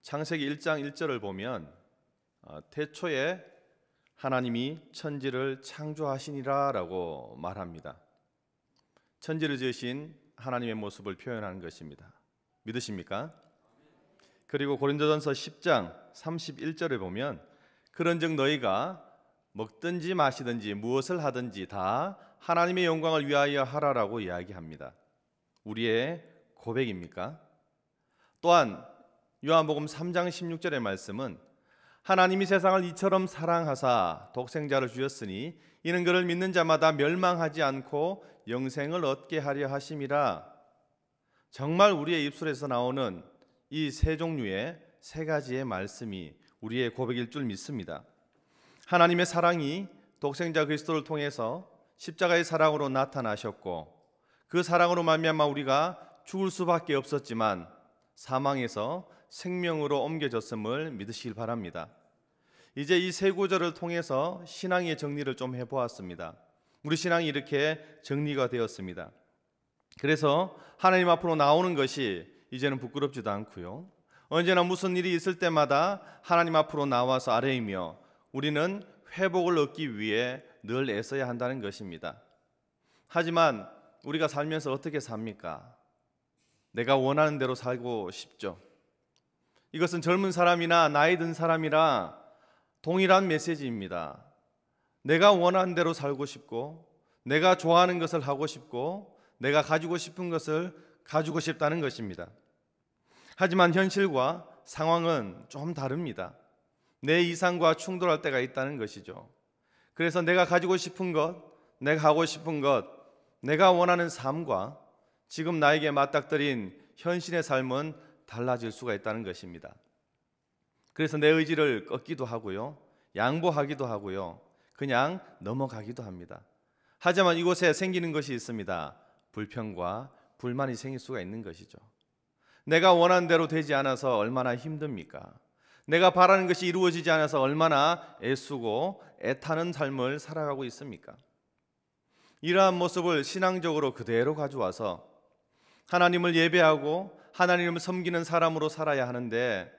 창세기 1장 1절을 보면 태초에 하나님이 천지를 창조하시니라 라고 말합니다. 천지를 지으신 하나님의 모습을 표현하는 것입니다. 믿으십니까? 그리고 고린도전서 10장 31절을 보면 그런즉 너희가 먹든지 마시든지 무엇을 하든지 다 하나님의 영광을 위하여 하라라고 이야기합니다. 우리의 고백입니까? 또한 요한복음 3장 16절의 말씀은 하나님이 세상을 이처럼 사랑하사 독생자를 주셨으니 이는 그를 믿는 자마다 멸망하지 않고 영생을 얻게 하려 하심이라. 정말 우리의 입술에서 나오는 이 세 종류의 세 가지의 말씀이 우리의 고백일 줄 믿습니다. 하나님의 사랑이 독생자 그리스도를 통해서 십자가의 사랑으로 나타나셨고 그 사랑으로 말미암아 우리가 죽을 수밖에 없었지만 사망에서 생명으로 옮겨졌음을 믿으시길 바랍니다. 이제 이 세 구절을 통해서 신앙의 정리를 좀 해보았습니다. 우리 신앙이 이렇게 정리가 되었습니다. 그래서 하나님 앞으로 나오는 것이 이제는 부끄럽지도 않고요, 언제나 무슨 일이 있을 때마다 하나님 앞으로 나와서 아뢰이며 우리는 회복을 얻기 위해 늘 애써야 한다는 것입니다. 하지만 우리가 살면서 어떻게 삽니까? 내가 원하는 대로 살고 싶죠. 이것은 젊은 사람이나 나이 든 사람이라 동일한 메시지입니다. 내가 원하는 대로 살고 싶고 내가 좋아하는 것을 하고 싶고 내가 가지고 싶은 것을 가지고 싶다는 것입니다. 하지만 현실과 상황은 좀 다릅니다. 내 이상과 충돌할 때가 있다는 것이죠. 그래서 내가 가지고 싶은 것, 내가 하고 싶은 것, 내가 원하는 삶과 지금 나에게 맞닥뜨린 현실의 삶은 달라질 수가 있다는 것입니다. 그래서 내 의지를 꺾기도 하고요, 양보하기도 하고요, 그냥 넘어가기도 합니다. 하지만 이곳에 생기는 것이 있습니다. 불평과 불만이 생길 수가 있는 것이죠. 내가 원하는 대로 되지 않아서 얼마나 힘듭니까? 내가 바라는 것이 이루어지지 않아서 얼마나 애쓰고 애타는 삶을 살아가고 있습니까? 이러한 모습을 신앙적으로 그대로 가져와서 하나님을 예배하고 하나님을 섬기는 사람으로 살아야 하는데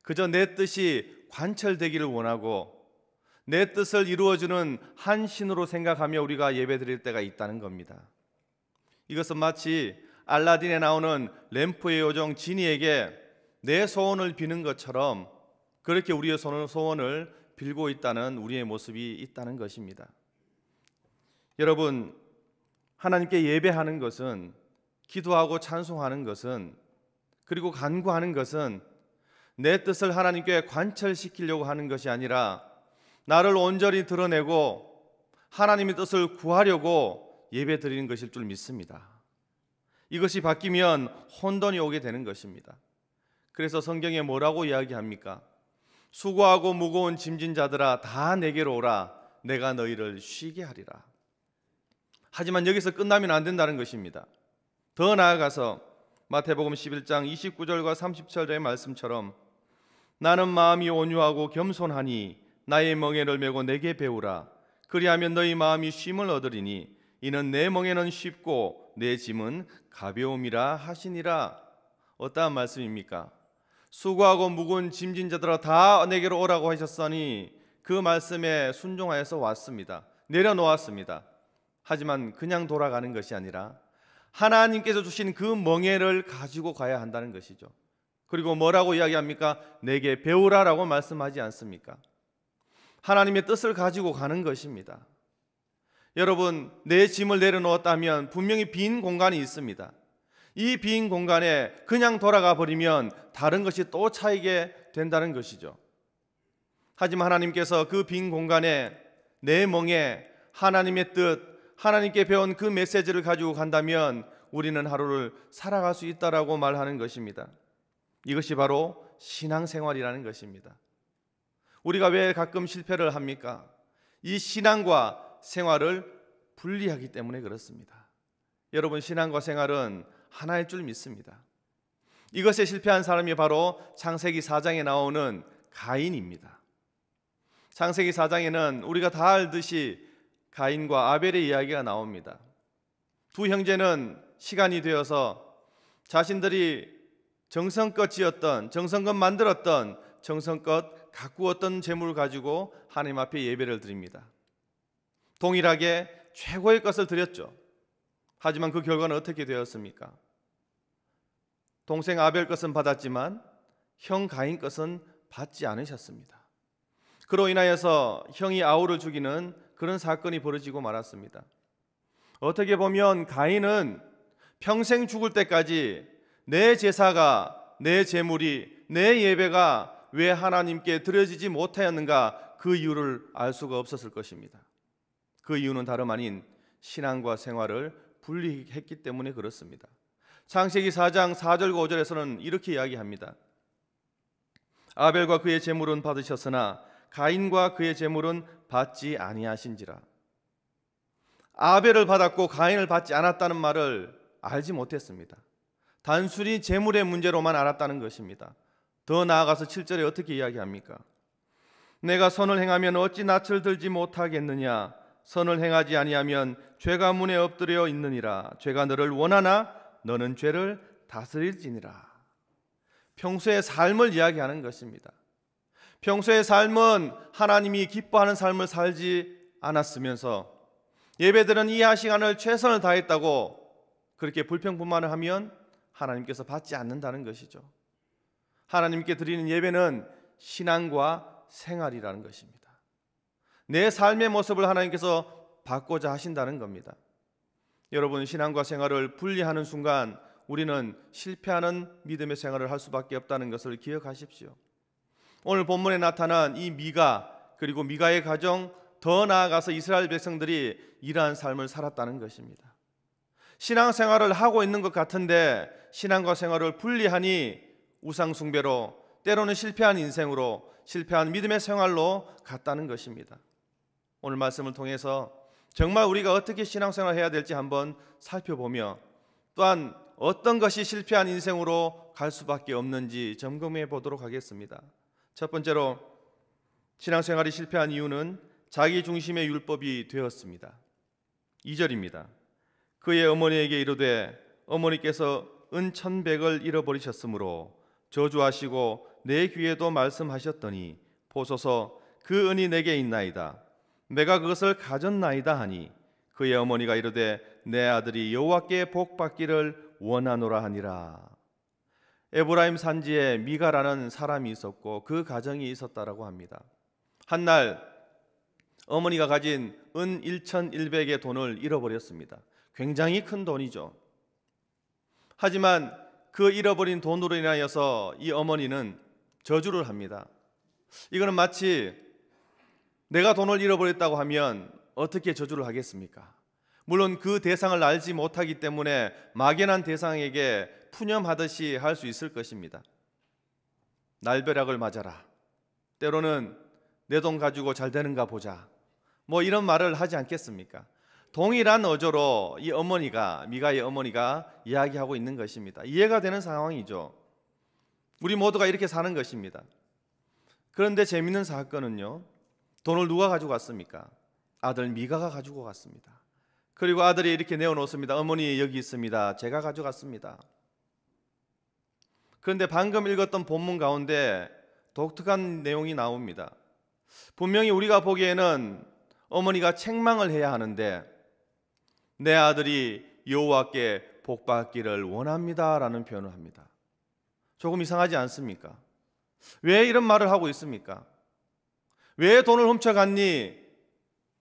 그저 내 뜻이 관철되기를 원하고 내 뜻을 이루어주는 한 신으로 생각하며 우리가 예배드릴 때가 있다는 겁니다. 이것은 마치 알라딘에 나오는 램프의 요정 지니에게 내 소원을 비는 것처럼 그렇게 우리의 소원을 빌고 있다는 우리의 모습이 있다는 것입니다. 여러분, 하나님께 예배하는 것은, 기도하고 찬송하는 것은, 그리고 간구하는 것은 내 뜻을 하나님께 관철시키려고 하는 것이 아니라 나를 온전히 드러내고 하나님의 뜻을 구하려고 예배 드리는 것일 줄 믿습니다. 이것이 바뀌면 혼돈이 오게 되는 것입니다. 그래서 성경에 뭐라고 이야기합니까? 수고하고 무거운 짐진 자들아 다 내게로 오라, 내가 너희를 쉬게 하리라. 하지만 여기서 끝나면 안 된다는 것입니다. 더 나아가서 마태복음 11장 29절과 30절의 말씀처럼 나는 마음이 온유하고 겸손하니 나의 멍에를 메고 내게 배우라. 그리하면 너희 마음이 쉼을 얻으리니 이는 내 멍에는 쉽고 내 짐은 가벼움이라 하시니라. 어떠한 말씀입니까? 수고하고 무거운 짐진 자들아 다 내게로 오라고 하셨으니 그 말씀에 순종하여서 왔습니다. 내려놓았습니다. 하지만 그냥 돌아가는 것이 아니라 하나님께서 주신 그 멍에를 가지고 가야 한다는 것이죠. 그리고 뭐라고 이야기합니까? 내게 배우라라고 말씀하지 않습니까? 하나님의 뜻을 가지고 가는 것입니다. 여러분, 내 짐을 내려놓았다면 분명히 빈 공간이 있습니다. 이 빈 공간에 그냥 돌아가 버리면 다른 것이 또 차이게 된다는 것이죠. 하지만 하나님께서 그 빈 공간에 내 멍에 하나님의 뜻, 하나님께 배운 그 메시지를 가지고 간다면 우리는 하루를 살아갈 수 있다라고 말하는 것입니다. 이것이 바로 신앙생활이라는 것입니다. 우리가 왜 가끔 실패를 합니까? 이 신앙과 생활을 분리하기 때문에 그렇습니다. 여러분, 신앙과 생활은 하나일 줄 믿습니다. 이것에 실패한 사람이 바로 창세기 4장에 나오는 가인입니다. 창세기 4장에는 우리가 다 알듯이 가인과 아벨의 이야기가 나옵니다. 두 형제는 시간이 되어서 자신들이 정성껏 지었던, 정성껏 만들었던, 정성껏 가꾸었던 재물을 가지고 하나님 앞에 예배를 드립니다. 동일하게 최고의 것을 드렸죠. 하지만 그 결과는 어떻게 되었습니까? 동생 아벨 것은 받았지만 형 가인 것은 받지 않으셨습니다. 그로 인하여서 형이 아우를 죽이는 그런 사건이 벌어지고 말았습니다. 어떻게 보면 가인은 평생 죽을 때까지 내 제사가, 내 제물이, 내 예배가 왜 하나님께 드려지지 못하였는가, 그 이유를 알 수가 없었을 것입니다. 그 이유는 다름 아닌 신앙과 생활을 분리했기 때문에 그렇습니다. 창세기 4장 4절과 5절에서는 이렇게 이야기합니다. 아벨과 그의 제물은 받으셨으나 가인과 그의 제물은 받지 아니하신지라. 아벨을 받았고 가인을 받지 않았다는 말을 알지 못했습니다. 단순히 제물의 문제로만 알았다는 것입니다. 더 나아가서 7절에 어떻게 이야기합니까? 내가 선을 행하면 어찌 낯을 들지 못하겠느냐? 선을 행하지 아니하면 죄가 문에 엎드려 있느니라. 죄가 너를 원하나 너는 죄를 다스릴지니라. 평소의 삶을 이야기하는 것입니다. 평소의 삶은 하나님이 기뻐하는 삶을 살지 않았으면서 예배드리는 이 시간을 최선을 다했다고 그렇게 불평불만을 하면 하나님께서 받지 않는다는 것이죠. 하나님께 드리는 예배는 신앙과 생활이라는 것입니다. 내 삶의 모습을 하나님께서 바꾸고자 하신다는 겁니다. 여러분, 신앙과 생활을 분리하는 순간 우리는 실패하는 믿음의 생활을 할 수밖에 없다는 것을 기억하십시오. 오늘 본문에 나타난 이 미가, 그리고 미가의 가정, 더 나아가서 이스라엘 백성들이 이러한 삶을 살았다는 것입니다. 신앙생활을 하고 있는 것 같은데 신앙과 생활을 분리하니 우상숭배로, 때로는 실패한 인생으로, 실패한 믿음의 생활로 갔다는 것입니다. 오늘 말씀을 통해서 정말 우리가 어떻게 신앙생활을 해야 될지 한번 살펴보며, 또한 어떤 것이 실패한 인생으로 갈 수밖에 없는지 점검해 보도록 하겠습니다. 첫 번째로, 신앙생활이 실패한 이유는 자기 중심의 율법이 되었습니다. 2절입니다. 그의 어머니에게 이르되 어머니께서 은 1,100을 잃어버리셨으므로 저주하시고 내 귀에도 말씀하셨더니 보소서 그 은이 내게 있나이다. 내가 그것을 가졌나이다 하니 그의 어머니가 이르되 내 아들이 여호와께 복받기를 원하노라 하니라. 에브라임 산지에 미가라는 사람이 있었고 그 가정이 있었다라고 합니다. 한날 어머니가 가진 은 1,100의 돈을 잃어버렸습니다. 굉장히 큰 돈이죠. 하지만 그 잃어버린 돈으로 인하여서 이 어머니는 저주를 합니다. 이거는 마치 내가 돈을 잃어버렸다고 하면 어떻게 저주를 하겠습니까? 물론 그 대상을 알지 못하기 때문에 막연한 대상에게 푸념하듯이 할 수 있을 것입니다. 날벼락을 맞아라. 때로는 내 돈 가지고 잘 되는가 보자. 뭐 이런 말을 하지 않겠습니까? 동일한 어조로 이 어머니가, 미가의 어머니가 이야기하고 있는 것입니다. 이해가 되는 상황이죠. 우리 모두가 이렇게 사는 것입니다. 그런데 재미있는 사건은요, 돈을 누가 가지고 갔습니까? 아들 미가가 가지고 갔습니다. 그리고 아들이 이렇게 내어놓습니다. 어머니 여기 있습니다. 제가 가져갔습니다. 그런데 방금 읽었던 본문 가운데 독특한 내용이 나옵니다. 분명히 우리가 보기에는 어머니가 책망을 해야 하는데 내 아들이 여호와께 복받기를 원합니다 라는 표현을 합니다. 조금 이상하지 않습니까? 왜 이런 말을 하고 있습니까? 왜 돈을 훔쳐갔니?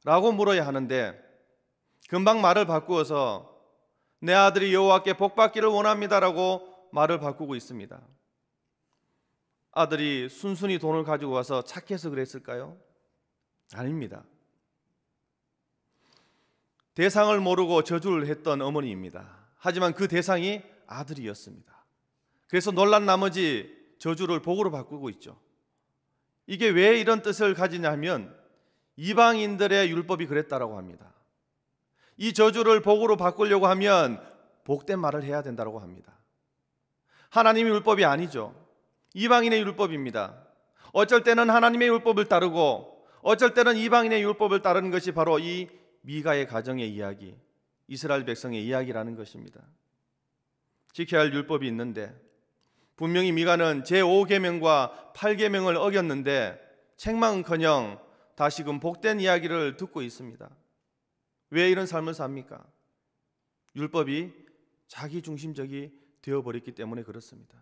라고 물어야 하는데 금방 말을 바꾸어서 내 아들이 여호와께 복받기를 원합니다 라고 말을 바꾸고 있습니다. 아들이 순순히 돈을 가지고 와서 착해서 그랬을까요? 아닙니다. 대상을 모르고 저주를 했던 어머니입니다. 하지만 그 대상이 아들이었습니다. 그래서 놀란 나머지 저주를 복으로 바꾸고 있죠. 이게 왜 이런 뜻을 가지냐 하면 이방인들의 율법이 그랬다라고 합니다. 이 저주를 복으로 바꾸려고 하면 복된 말을 해야 된다고 합니다. 하나님의 율법이 아니죠. 이방인의 율법입니다. 어쩔 때는 하나님의 율법을 따르고 어쩔 때는 이방인의 율법을 따르는 것이 바로 이 미가의 가정의 이야기, 이스라엘 백성의 이야기라는 것입니다. 지켜야 할 율법이 있는데 분명히 미가는 제5계명과 8계명을 어겼는데 책망은커녕 다시금 복된 이야기를 듣고 있습니다. 왜 이런 삶을 삽니까? 율법이 자기중심적이 되어버렸기 때문에 그렇습니다.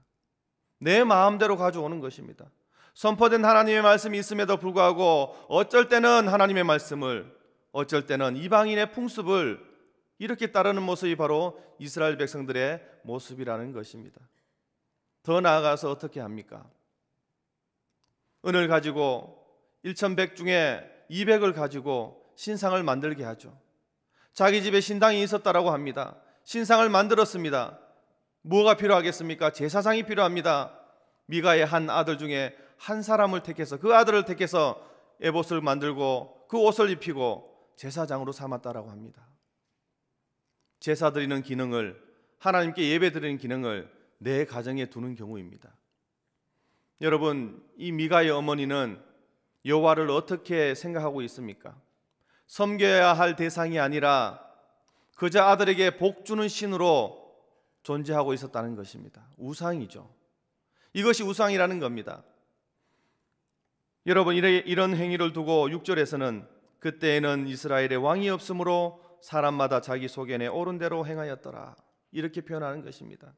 내 마음대로 가져오는 것입니다. 선포된 하나님의 말씀이 있음에도 불구하고 어쩔 때는 하나님의 말씀을, 어쩔 때는 이방인의 풍습을 이렇게 따르는 모습이 바로 이스라엘 백성들의 모습이라는 것입니다. 더 나아가서 어떻게 합니까? 은을 가지고 1100 중에 200을 가지고 신상을 만들게 하죠. 자기 집에 신당이 있었다라고 합니다. 신상을 만들었습니다. 뭐가 필요하겠습니까? 제사장이 필요합니다. 미가의 한 아들 중에 한 사람을 택해서, 그 아들을 택해서 에봇을 만들고 그 옷을 입히고 제사장으로 삼았다라고 합니다. 제사 드리는 기능을, 하나님께 예배 드리는 기능을 내 가정에 두는 경우입니다. 여러분, 이 미가의 어머니는 여호와를 어떻게 생각하고 있습니까? 섬겨야 할 대상이 아니라 그저 아들에게 복 주는 신으로 존재하고 있었다는 것입니다. 우상이죠. 이것이 우상이라는 겁니다. 여러분, 이런 행위를 두고 6절에서는 그때에는 이스라엘의 왕이 없으므로 사람마다 자기 소견에 옳은 대로 행하였더라, 이렇게 표현하는 것입니다.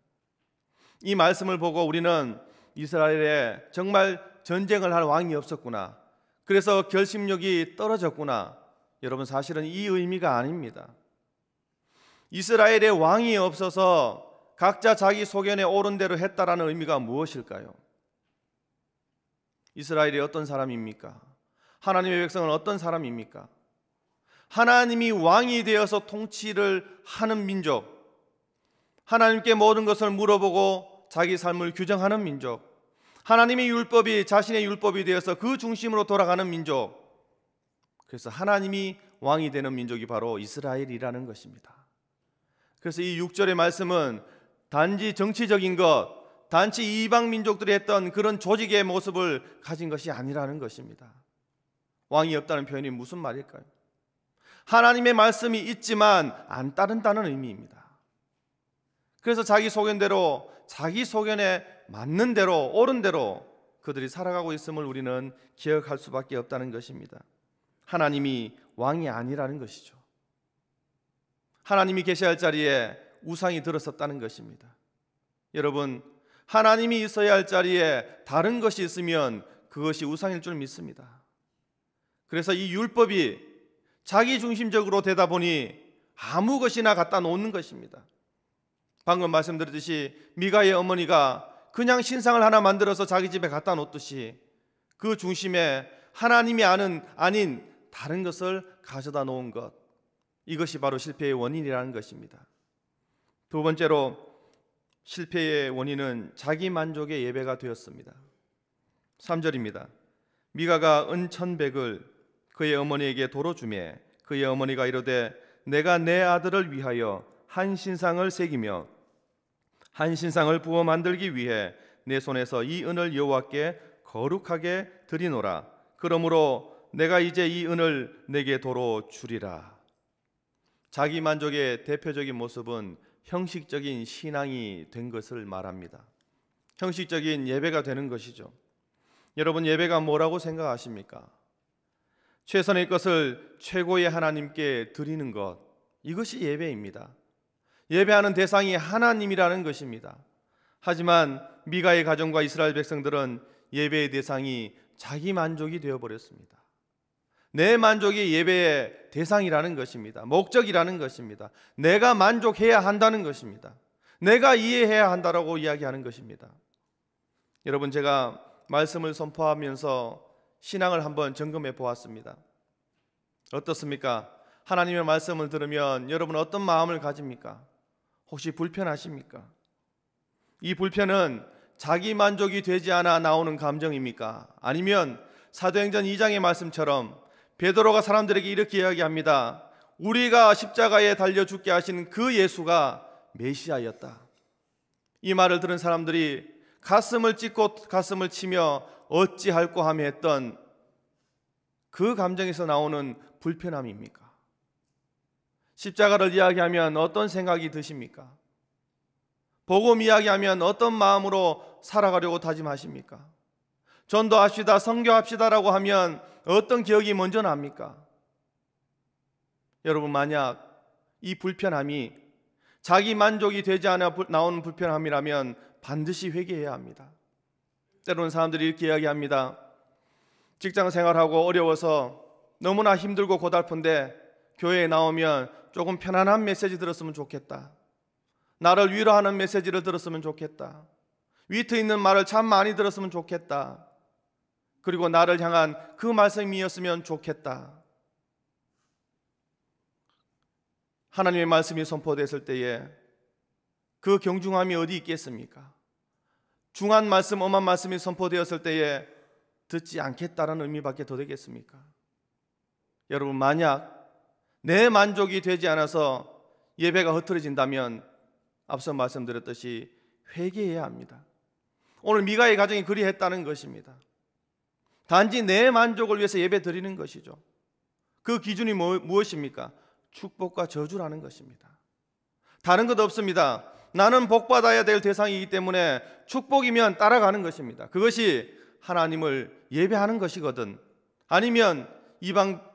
이 말씀을 보고 우리는 이스라엘에 정말 전쟁을 할 왕이 없었구나, 그래서 결심력이 떨어졌구나. 여러분, 사실은 이 의미가 아닙니다. 이스라엘의 왕이 없어서 각자 자기 소견에 옳은 대로 했다라는 의미가 무엇일까요? 이스라엘이 어떤 사람입니까? 하나님의 백성은 어떤 사람입니까? 하나님이 왕이 되어서 통치를 하는 민족, 하나님께 모든 것을 물어보고 자기 삶을 규정하는 민족, 하나님의 율법이 자신의 율법이 되어서 그 중심으로 돌아가는 민족, 그래서 하나님이 왕이 되는 민족이 바로 이스라엘이라는 것입니다. 그래서 이 6절의 말씀은 단지 정치적인 것, 단지 이방 민족들이 했던 그런 조직의 모습을 가진 것이 아니라는 것입니다. 왕이 없다는 표현이 무슨 말일까요? 하나님의 말씀이 있지만 안 따른다는 의미입니다. 그래서 자기 소견대로, 자기 소견에 맞는 대로, 옳은 대로 그들이 살아가고 있음을 우리는 기억할 수밖에 없다는 것입니다. 하나님이 왕이 아니라는 것이죠. 하나님이 계셔야 할 자리에 우상이 들어섰다는 것입니다. 여러분, 하나님이 있어야 할 자리에 다른 것이 있으면 그것이 우상일 줄 믿습니다. 그래서 이 율법이 자기중심적으로 되다 보니 아무 것이나 갖다 놓는 것입니다. 방금 말씀드렸듯이 미가의 어머니가 그냥 신상을 하나 만들어서 자기 집에 갖다 놓듯이 그 중심에 하나님이 아닌 다른 것을 가져다 놓은 것, 이것이 바로 실패의 원인이라는 것입니다. 두 번째로 실패의 원인은 자기 만족의 예배가 되었습니다. 3절입니다. 미가가 은 1,100을 그의 어머니에게 도로 주매 그의 어머니가 이르되 내가 내 아들을 위하여 한 신상을 새기며 한 신상을 부어 만들기 위해 내 손에서 이 은을 여호와께 거룩하게 드리노라. 그러므로 내가 이제 이 은을 내게 도로 주리라. 자기 만족의 대표적인 모습은 형식적인 신앙이 된 것을 말합니다. 형식적인 예배가 되는 것이죠. 여러분, 예배가 뭐라고 생각하십니까? 최선의 것을 최고의 하나님께 드리는 것, 이것이 예배입니다. 예배하는 대상이 하나님이라는 것입니다. 하지만 미가의 가정과 이스라엘 백성들은 예배의 대상이 자기 만족이 되어버렸습니다. 내 만족이 예배의 대상이라는 것입니다. 목적이라는 것입니다. 내가 만족해야 한다는 것입니다. 내가 이해해야 한다라고 이야기하는 것입니다. 여러분, 제가 말씀을 선포하면서 신앙을 한번 점검해 보았습니다. 어떻습니까? 하나님의 말씀을 들으면 여러분 어떤 마음을 가집니까? 혹시 불편하십니까? 이 불편은 자기 만족이 되지 않아 나오는 감정입니까? 아니면 사도행전 2장의 말씀처럼 베드로가 사람들에게 이렇게 이야기합니다. 우리가 십자가에 달려 죽게 하신 그 예수가 메시아였다. 이 말을 들은 사람들이 가슴을 찢고 가슴을 치며 어찌할꼬 하며 했던 그 감정에서 나오는 불편함입니까? 십자가를 이야기하면 어떤 생각이 드십니까? 복음 이야기하면 어떤 마음으로 살아가려고 다짐하십니까? 전도합시다, 선교합시다라고 하면 어떤 기억이 먼저 납니까? 여러분, 만약 이 불편함이 자기 만족이 되지 않아 나오는 불편함이라면 반드시 회개해야 합니다. 때로는 사람들이 이렇게 이야기합니다. 직장 생활하고 어려워서 너무나 힘들고 고달픈데 교회에 나오면 조금 편안한 메시지 들었으면 좋겠다. 나를 위로하는 메시지를 들었으면 좋겠다. 위트 있는 말을 참 많이 들었으면 좋겠다. 그리고 나를 향한 그 말씀이었으면 좋겠다. 하나님의 말씀이 선포됐을 때에 그 경중함이 어디 있겠습니까? 중한 말씀, 엄한 말씀이 선포되었을 때에 듣지 않겠다라는 의미밖에 더 되겠습니까? 여러분, 만약 내 만족이 되지 않아서 예배가 흐트러진다면 앞서 말씀드렸듯이 회개해야 합니다. 오늘 미가의 가정이 그리했다는 것입니다. 단지 내 만족을 위해서 예배 드리는 것이죠. 그 기준이 무엇입니까? 축복과 저주라는 것입니다. 다른 것 없습니다. 나는 복받아야 될 대상이기 때문에 축복이면 따라가는 것입니다. 그것이 하나님을 예배하는 것이거든, 아니면 이방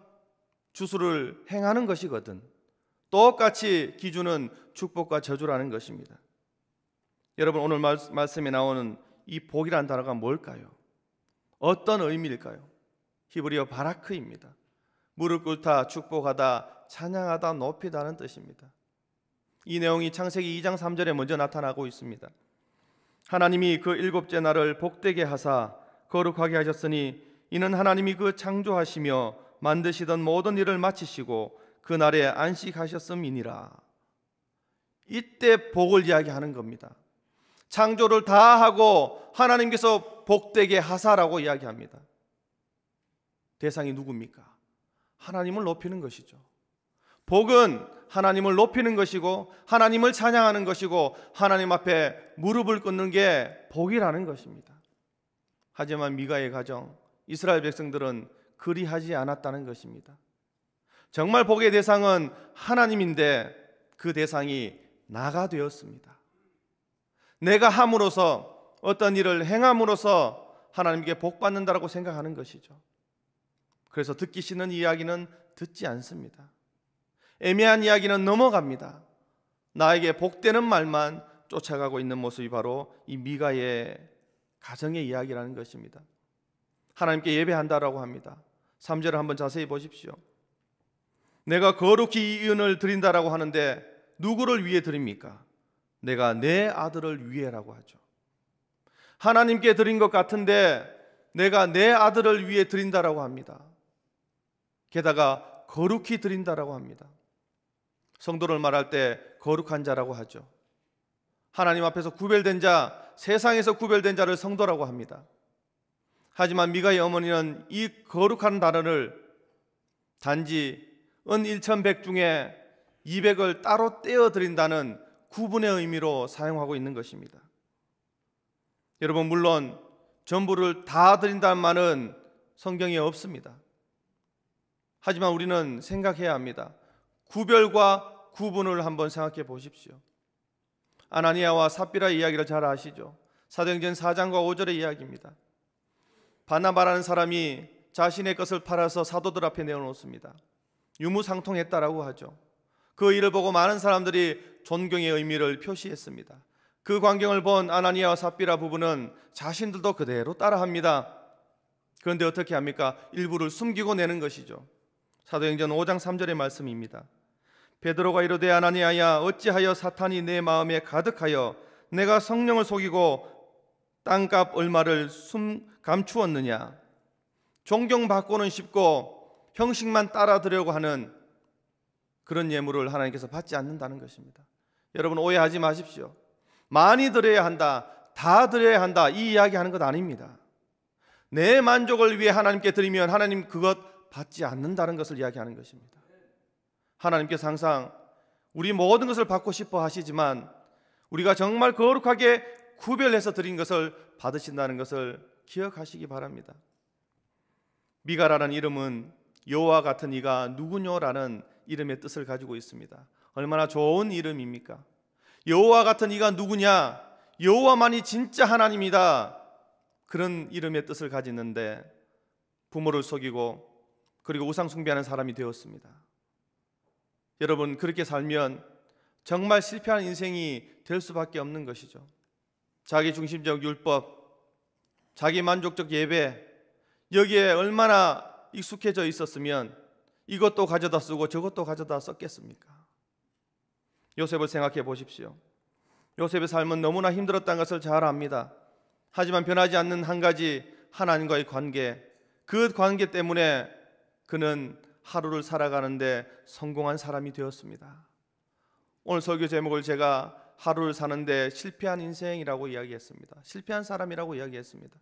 주수를 행하는 것이거든, 똑같이 기준은 축복과 저주라는 것입니다. 여러분, 오늘 말씀에 나오는 이 복이라는 단어가 뭘까요? 어떤 의미일까요? 히브리어 바라크입니다. 무릎 꿇다, 축복하다, 찬양하다, 높이다는 뜻입니다. 이 내용이 창세기 2장 3절에 먼저 나타나고 있습니다. 하나님이 그 일곱째 날을 복되게 하사 거룩하게 하셨으니 이는 하나님이 그 창조하시며 만드시던 모든 일을 마치시고 그 날에 안식하셨음이니라. 이때 복을 이야기하는 겁니다. 창조를 다 하고 하나님께서 복되게 하사라고 이야기합니다. 대상이 누굽니까? 하나님을 높이는 것이죠. 복은 하나님을 높이는 것이고 하나님을 찬양하는 것이고 하나님 앞에 무릎을 꿇는 게 복이라는 것입니다. 하지만 미가의 가정, 이스라엘 백성들은 그리하지 않았다는 것입니다. 정말 복의 대상은 하나님인데 그 대상이 나가 되었습니다. 내가 함으로써, 어떤 일을 행함으로써 하나님께 복 받는다라고 생각하는 것이죠. 그래서 듣기 싫은 이야기는 듣지 않습니다. 애매한 이야기는 넘어갑니다. 나에게 복되는 말만 쫓아가고 있는 모습이 바로 이 미가의 가정의 이야기라는 것입니다. 하나님께 예배한다라고 합니다. 3절을 한번 자세히 보십시오. 내가 거룩히 이 은을 드린다라고 하는데 누구를 위해 드립니까? 내가 내 아들을 위해라고 하죠. 하나님께 드린 것 같은데 내가 내 아들을 위해 드린다라고 합니다. 게다가 거룩히 드린다라고 합니다. 성도를 말할 때 거룩한 자라고 하죠. 하나님 앞에서 구별된 자, 세상에서 구별된 자를 성도라고 합니다. 하지만 미가의 어머니는 이 거룩한 단어를 단지 은 1,100 중에 200을 따로 떼어 드린다는 구분의 의미로 사용하고 있는 것입니다. 여러분, 물론 전부를 다 드린다는 말은 성경에 없습니다. 하지만 우리는 생각해야 합니다. 구별과 구분을 한번 생각해 보십시오. 아나니아와 삽비라의 이야기를 잘 아시죠? 사도행전 4장과 5절의 이야기입니다. 바나바라는 사람이 자신의 것을 팔아서 사도들 앞에 내어놓습니다. 유무상통했다라고 하죠. 그 일을 보고 많은 사람들이 존경의 의미를 표시했습니다. 그 광경을 본 아나니아와 삽비라 부부는 자신들도 그대로 따라합니다. 그런데 어떻게 합니까? 일부를 숨기고 내는 것이죠. 사도행전 5장 3절의 말씀입니다. 베드로가 이르되 아나니아야, 어찌하여 사탄이 내 마음에 가득하여 내가 성령을 속이고 땅값 얼마를 감추었느냐? 존경받고는 싶고 형식만 따라드려고 하는 그런 예물을 하나님께서 받지 않는다는 것입니다. 여러분, 오해하지 마십시오. 많이 드려야 한다, 다 드려야 한다, 이 이야기하는 것 아닙니다. 내 만족을 위해 하나님께 드리면 하나님 그것 받지 않는다는 것을 이야기하는 것입니다. 하나님께서 항상 우리 모든 것을 받고 싶어 하시지만 우리가 정말 거룩하게 구별해서 드린 것을 받으신다는 것을 기억하시기 바랍니다. 미가라는 이름은 여호와 같은 이가 누구뇨라는 이름의 뜻을 가지고 있습니다. 얼마나 좋은 이름입니까? 여호와 같은 이가 누구냐? 여호와만이 진짜 하나님이다. 그런 이름의 뜻을 가지는데 부모를 속이고 그리고 우상 숭배하는 사람이 되었습니다. 여러분, 그렇게 살면 정말 실패한 인생이 될 수밖에 없는 것이죠. 자기 중심적 율법, 자기 만족적 예배, 여기에 얼마나 익숙해져 있었으면 이것도 가져다 쓰고 저것도 가져다 썼겠습니까? 요셉을 생각해 보십시오. 요셉의 삶은 너무나 힘들었다는 것을 잘 압니다. 하지만 변하지 않는 한 가지, 하나님과의 관계, 그 관계 때문에 그는 하루를 살아가는데 성공한 사람이 되었습니다. 오늘 설교 제목을 제가 하루를 사는데 실패한 인생이라고 이야기했습니다. 실패한 사람이라고 이야기했습니다.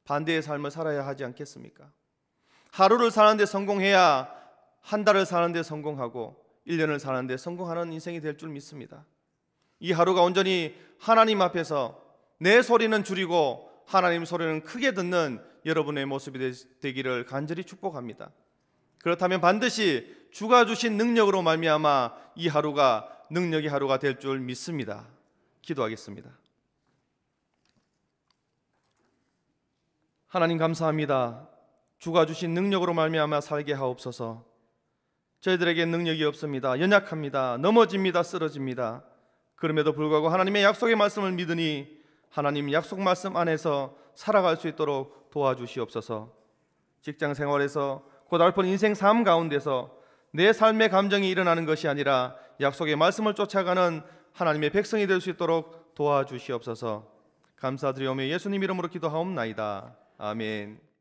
반대의 삶을 살아야 하지 않겠습니까? 하루를 사는데 성공해야 한 달을 사는데 성공하고 1년을 사는데 성공하는 인생이 될 줄 믿습니다. 이 하루가 온전히 하나님 앞에서 내 소리는 줄이고 하나님 소리는 크게 듣는 여러분의 모습이 되기를 간절히 축복합니다. 그렇다면 반드시 주가 주신 능력으로 말미암아 이 하루가 능력의 하루가 될 줄 믿습니다. 기도하겠습니다. 하나님 감사합니다. 주가 주신 능력으로 말미암아 살게 하옵소서. 저희들에게 능력이 없습니다. 연약합니다. 넘어집니다. 쓰러집니다. 그럼에도 불구하고 하나님의 약속의 말씀을 믿으니 하나님 약속 말씀 안에서 살아갈 수 있도록 도와주시옵소서. 직장 생활에서 고달픈 인생 삶 가운데서 내 삶의 감정이 일어나는 것이 아니라 약속의 말씀을 쫓아가는 하나님의 백성이 될 수 있도록 도와주시옵소서. 감사드리오며 예수님 이름으로 기도하옵나이다. 아멘.